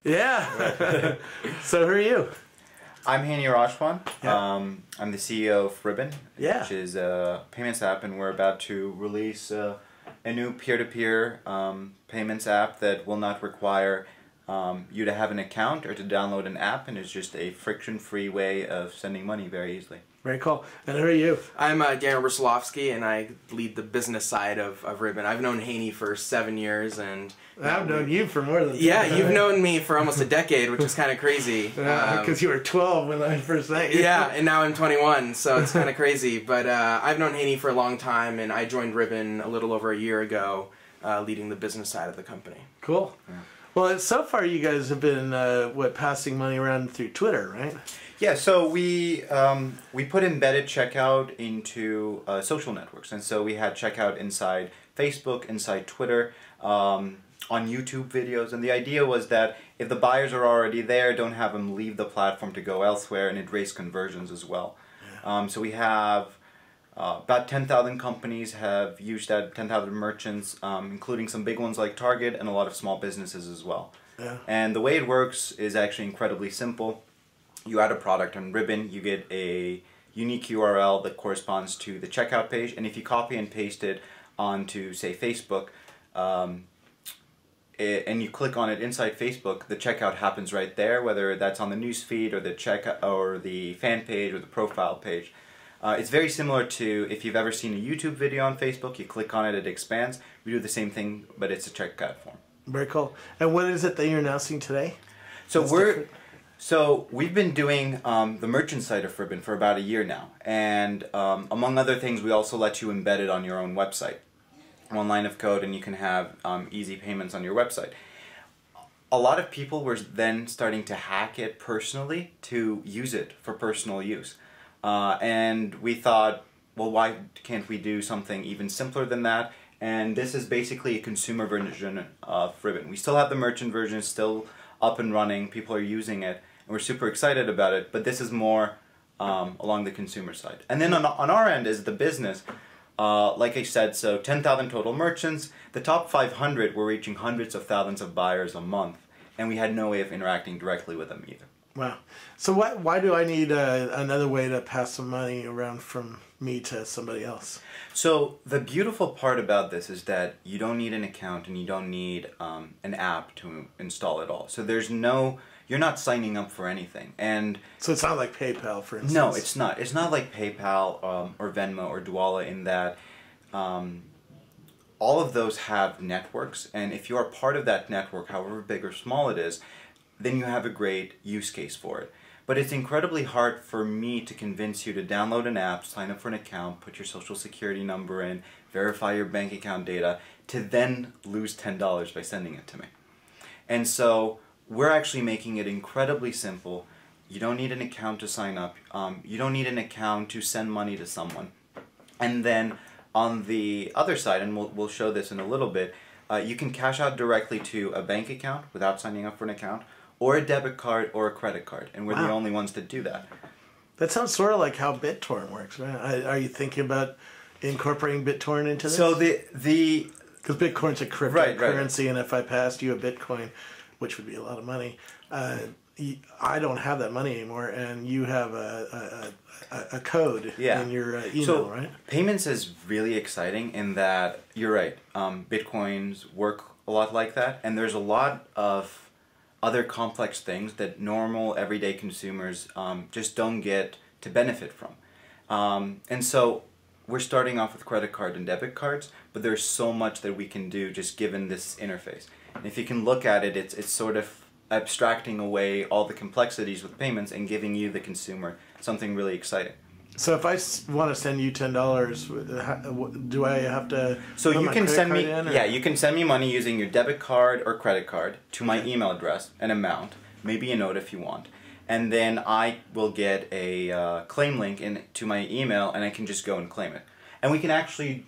Yeah. So who are you? I'm Hani Rashwan. Yeah. I'm the CEO of Ribbon, Yeah. which is a payments app, and we're about to release a new peer-to-peer payments app that will not require you to have an account or to download an app, and is just a friction-free way of sending money very easily. Very cool. And who are you? I'm Daniel Bruslovsky, and I lead the business side of Ribbon. I've known Hani for 7 years, and I've known you for more than yeah, you've known me for almost a decade, which is kind of crazy. Because you were 12 when I first met you. Yeah, and now I'm 21, so it's kind of crazy. But I've known Hani for a long time, and I joined Ribbon a little over a year ago, leading the business side of the company. Cool. Yeah. Well, so far you guys have been passing money around through Twitter, right? Yeah, so we put embedded checkout into social networks, and so we had checkout inside Facebook, inside Twitter, on YouTube videos, and the idea was that if the buyers are already there, don't have them leave the platform to go elsewhere, and it raised conversions as well. Yeah. So we have about 10,000 companies have used that, 10,000 merchants, including some big ones like Target and a lot of small businesses as well. Yeah. And the way it works is actually incredibly simple. You add a product on Ribbon, you get a unique URL that corresponds to the checkout page, and if you copy and paste it onto, say, Facebook, and you click on it inside Facebook, the checkout happens right there, whether that's on the newsfeed or the or the fan page or the profile page. It's very similar to if you've ever seen a YouTube video on Facebook, you click on it, it expands. We do the same thing, but it's a checkout form. Very cool. And what is it that you're announcing today? So we've been doing the merchant side of Ribbon for about a year now, and among other things, we also let you embed it on your own website. One line of code, and you can have easy payments on your website. A lot of people were then starting to hack it personally to use it for personal use. And we thought, well, why can't we do something even simpler than that? And this is basically a consumer version of Ribbon. We still have the merchant version, it's still up and running, people are using it, and we're super excited about it, but this is more along the consumer side. And then on our end is the business. Like I said, so 10,000 total merchants. The top 500 were reaching hundreds of thousands of buyers a month, and we had no way of interacting directly with them either. Wow. So why do I need another way to pass some money around from me to somebody else? So the beautiful part about this is that you don't need an account and you don't need an app to install it all. So you're not signing up for anything. And so it's not like PayPal, for instance? No, it's not. It's not like PayPal or Venmo or Dwolla in that all of those have networks, and if you are part of that network, however big or small it is, then you have a great use case for it. But it's incredibly hard for me to convince you to download an app, sign up for an account, put your social security number in, verify your bank account data, to then lose $10 by sending it to me. And so we're actually making it incredibly simple. You don't need an account to sign up. You don't need an account to send money to someone. And then on the other side, and we'll show this in a little bit, you can cash out directly to a bank account without signing up for an account, or a debit card or a credit card, and we're the only ones that do that. That sounds sort of like how BitTorrent works, right? Are you thinking about incorporating BitTorrent into this? So because Bitcoin's a cryptocurrency, and if I passed you a Bitcoin, which would be a lot of money, I don't have that money anymore, and you have a code in your email, right? Payments is really exciting in that, you're right, Bitcoins work a lot like that, and there's a lot of other complex things that normal everyday consumers just don't get to benefit from. And so we're starting off with credit card and debit cards, but there's so much that we can do just given this interface. And if you can look at it, it's sort of abstracting away all the complexities with payments and giving you, the consumer, something really exciting. So if I want to send you $10, do I have to? So you can send me, you can send me money using your debit card or credit card to my email address, an amount, maybe a note if you want, and then I will get a claim link to my email, and I can just go and claim it. And we can actually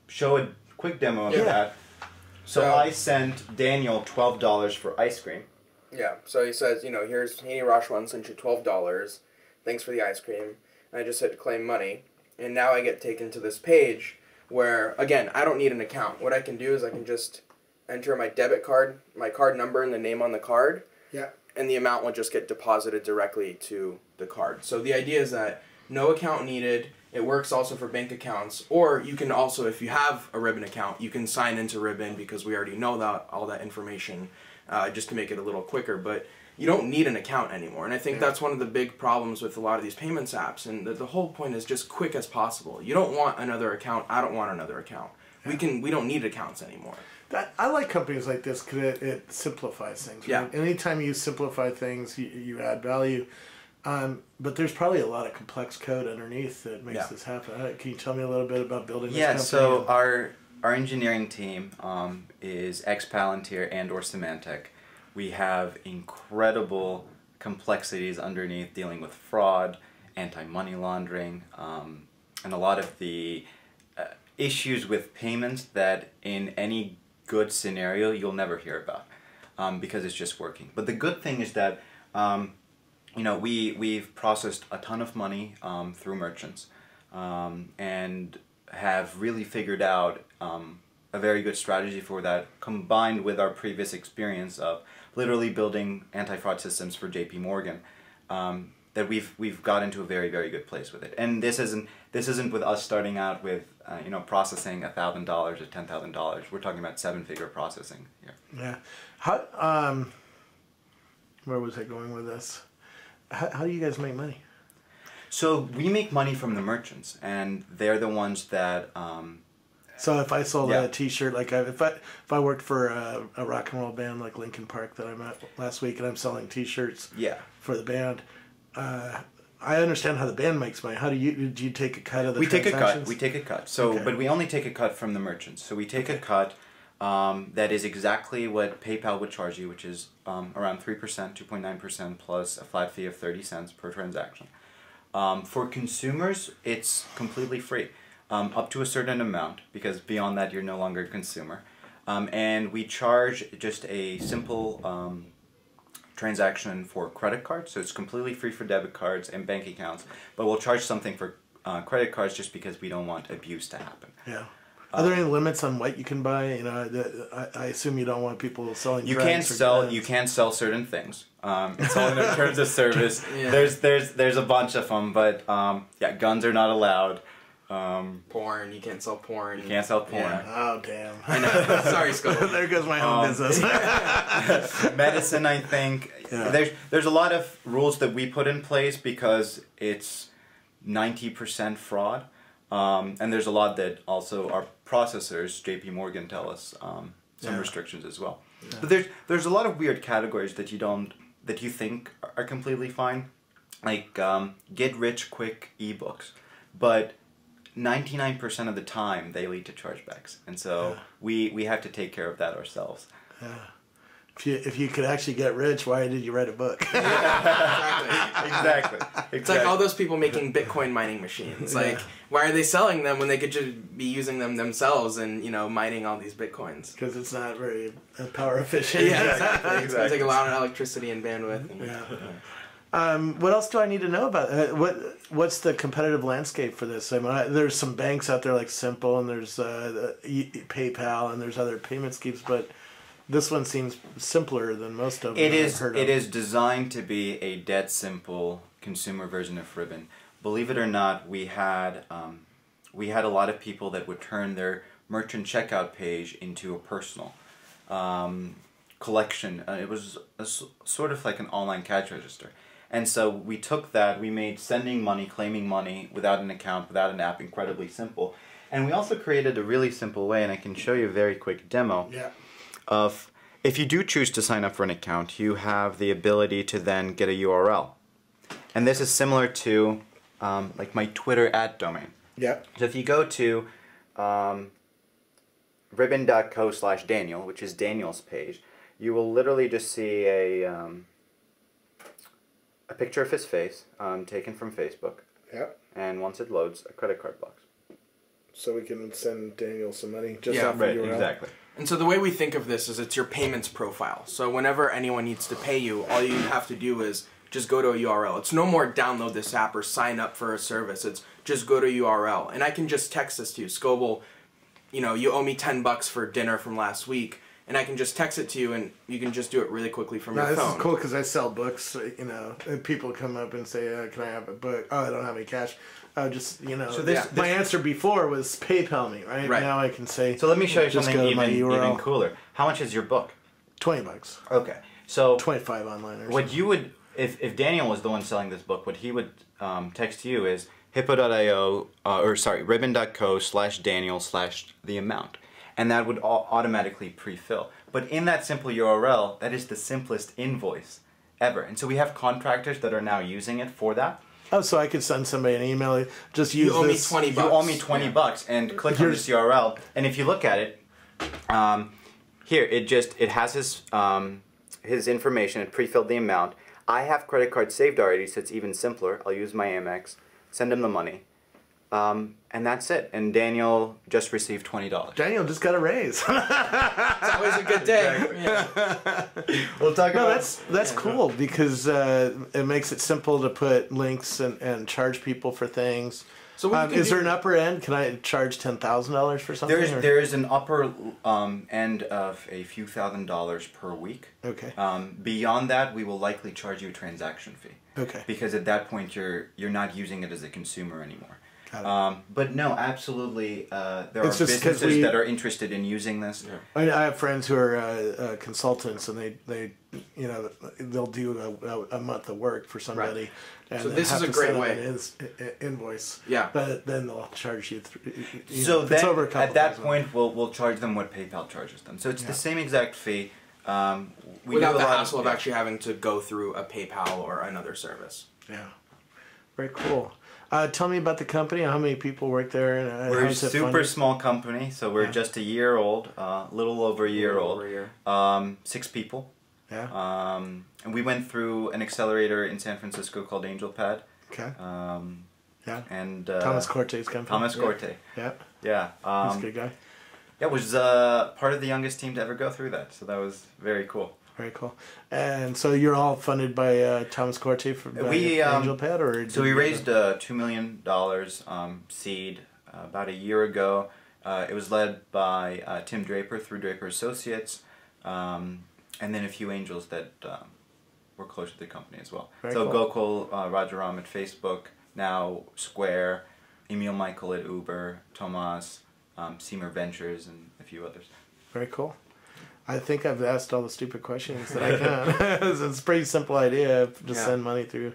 show a quick demo of that. So I sent Daniel $12 for ice cream. Yeah. So he says, here's Hani Rashwan sent you $12. Thanks for the ice cream. I just hit claim money, and now I get taken to this page where, again, I don't need an account. What I can do is I can just enter my debit card, my card number, and the name on the card, Yeah. And the amount will just get deposited directly to the card. So the idea is that no account needed. It works also for bank accounts. Or you can also, if you have a Ribbon account, you can sign into Ribbon because we already know that all that information just to make it a little quicker. But you don't need an account anymore. And I think that's one of the big problems with a lot of these payments apps. And the whole point is just quick as possible. You don't want another account. I don't want another account. We don't need accounts anymore. I like companies like this because it simplifies things. Right? Yeah. Anytime you simplify things, you add value. But there's probably a lot of complex code underneath that makes this happen. Can you tell me a little bit about building this company? Yeah, so our engineering team is ex-Palantir and or Symantec. We have incredible complexities underneath dealing with fraud, anti-money laundering, and a lot of the issues with payments that in any good scenario you'll never hear about because it's just working. But the good thing is that we've processed a ton of money through merchants and have really figured out a very good strategy for that, combined with our previous experience of literally building anti-fraud systems for JP Morgan. That we've got into a very, very good place with it. And this isn't with us starting out with processing $1,000 or $10,000. We're talking about 7-figure processing here. Yeah. How where was I going with this? How do you guys make money? So we make money from the merchants, and they're the ones that. So if I sold a T-shirt, like if I worked for a rock and roll band like Linkin Park that I met last week, and I'm selling T-shirts for the band, I understand how the band makes money. How do you take a cut of the transactions? We take a cut. So, but we only take a cut from the merchants. So we take a cut that is exactly what PayPal would charge you, which is around 3%, 2.9% plus a flat fee of 30 cents per transaction. For consumers, it's completely free. Up to a certain amount, because beyond that you're no longer a consumer. And we charge just a simple transaction for credit cards, so it's completely free for debit cards and bank accounts, but we'll charge something for credit cards just because we don't want abuse to happen. Yeah. Are there any limits on what you can buy? I assume you don't want people selling. You can't sell certain things. It's all in terms of service. There's a bunch of them, but guns are not allowed. Porn, you can't sell porn. You can't sell porn. Yeah. Oh, damn. I know. Sorry, Scott. There goes my home business. Medicine, I think. Yeah. There's a lot of rules that we put in place because it's 90% fraud. And there's a lot that also our processors, JP Morgan, tell us some restrictions as well. Yeah. But there's a lot of weird categories that you think are completely fine, like get rich quick ebooks, but 99% of the time they lead to chargebacks, and so we have to take care of that ourselves. Yeah. If you could actually get rich, why did you write a book? Exactly. It's like all those people making Bitcoin mining machines. Like, why are they selling them when they could just be using them themselves and mining all these Bitcoins? Because it's not very power efficient. Yeah, exactly. It's going to take a lot of electricity and bandwidth. What else do I need to know about it? What's the competitive landscape for this? I mean, there's some banks out there like Simple, and there's PayPal, and there's other payment schemes, but this one seems simpler than most of them. It is designed to be a dead simple consumer version of Ribbon. Believe it or not, we had a lot of people that would turn their merchant checkout page into a personal collection. It was sort of like an online cash register. And so we took that, we made sending money, claiming money without an account, without an app, incredibly simple. And we also created a really simple way, and I can show you a very quick demo of, if you do choose to sign up for an account, you have the ability to then get a URL. And this is similar to like my Twitter @domain. Yeah. So if you go to ribbon.co/Daniel, which is Daniel's page, you will literally just see a picture of his face taken from Facebook. Yeah. And once it loads, a credit card box. So we can send Daniel some money just off the URL. Exactly. And so the way we think of this is it's your payments profile. So whenever anyone needs to pay you, all you have to do is just go to a URL. It's no more download this app or sign up for a service. It's just go to a URL. And I can just text this to you. Scoble, you owe me $10 for dinner from last week. and I can just text it to you, and you can just do it really quickly from your phone. This is cool because I sell books, you know, and people come up and say, "Can I have a book?" Oh, I don't have any cash. Just, you know, so my answer before was PayPal me, right? Now I can say. So let me show you something even cooler. How much is your book? $20. Okay, so 25 online. Or what something. you would, if Daniel was the one selling this book, what he would text you is hippo.io ribbon.co/Daniel/the amount, and that would automatically pre-fill. But in that simple URL, that is the simplest invoice ever, and so we have contractors that are now using it for that. Oh, so I could send somebody an email. Just use this. You owe me $20. You owe me $20, and click on this URL. And if you look at it, here it has his information. It pre-filled the amount. I have credit card saved already, so it's even simpler. I'll use my Amex. Send him the money. And that's it. And Daniel just received $20. Daniel just got a raise. It's always a good day. Yeah. We'll talk about that's cool because it makes it simple to put links and charge people for things. So is there an upper end? Can I charge $10,000 for something? There is an upper end of a few $1,000s per week. Okay. Beyond that, we will likely charge you a transaction fee. Okay. Because at that point, you're not using it as a consumer anymore. But no, absolutely, there are businesses that are interested in using this. Yeah. I have friends who are consultants, and they you know, they'll do a month of work for somebody. Right. And so this is a great way. Invoice. Yeah. But then they'll charge you. So then, at that point, we'll charge them what PayPal charges them. So it's the same exact fee. Without the hassle of actually having to go through a PayPal or another service. Yeah. Very cool. Tell me about the company. How many people work there? And we're a super small company, so we're just a year old, little over a year old. 6 people. Yeah. And we went through an accelerator in San Francisco called AngelPad. Okay. Yeah. And Thomas Corte's company. Thomas Corte. Yeah. Yeah. He's a good guy. Yeah, was part of the youngest team to ever go through that, so that was very cool. Very cool. And so you're all funded by Thomas Corte for AngelPad, or so we raised $2 million seed about a year ago. It was led by Tim Draper through Draper Associates, and then a few angels that were close to the company as well. Very so cool. Gokul Rajaram at Facebook, now Square, Emil Michael at Uber, Tomas, Seymour Ventures, and a few others. Very cool. I think I've asked all the stupid questions that I can. It's a pretty simple idea. Just send money through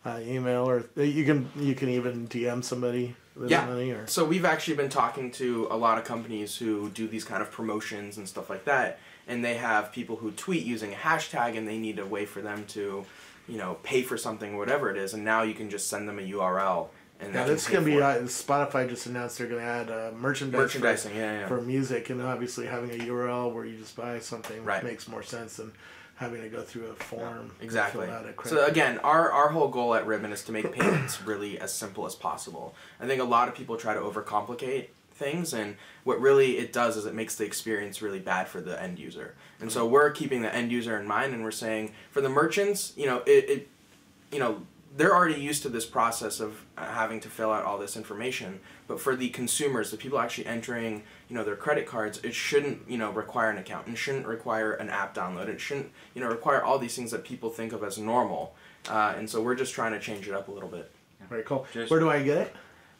email, or you can even DM somebody with money. Or so we've actually been talking to a lot of companies who do these kind of promotions and stuff like that, and they have people who tweet using a hashtag, and they need a way for them to, you know, pay for something, whatever it is, and now you can just send them a URL. And yeah, this is going to be, Spotify just announced they're going to add merchandising for music, and obviously having a URL where you just buy something makes more sense than having to go through a form. Exactly. So again, our whole goal at Ribbon is to make payments really as simple as possible. I think a lot of people try to overcomplicate things, and what really it does is it makes the experience really bad for the end user. And so we're keeping the end user in mind, and we're saying for the merchants, you know, they're already used to this process of having to fill out all this information, but for the consumers, the people actually entering, you know, their credit cards, it shouldn't, you know, require an account, and shouldn't require an app download, it shouldn't, you know, require all these things that people think of as normal, and so we're just trying to change it up a little bit. Very cool. Where do I get it?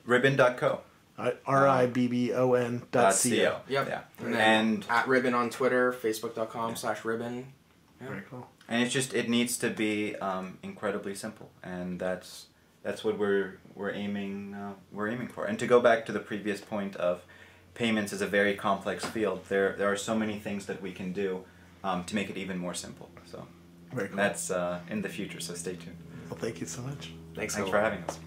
Ribbon.co. RIBBON.co. Yep. Yeah. And at Ribbon on Twitter, Facebook.com/Ribbon. Yeah. Very cool. And it's just, it needs to be incredibly simple, and that's what we're aiming for. And to go back to the previous point of payments is a very complex field. There are so many things that we can do to make it even more simple. So very cool. That's in the future. So stay tuned. Well, thank you so much. Thanks for having us.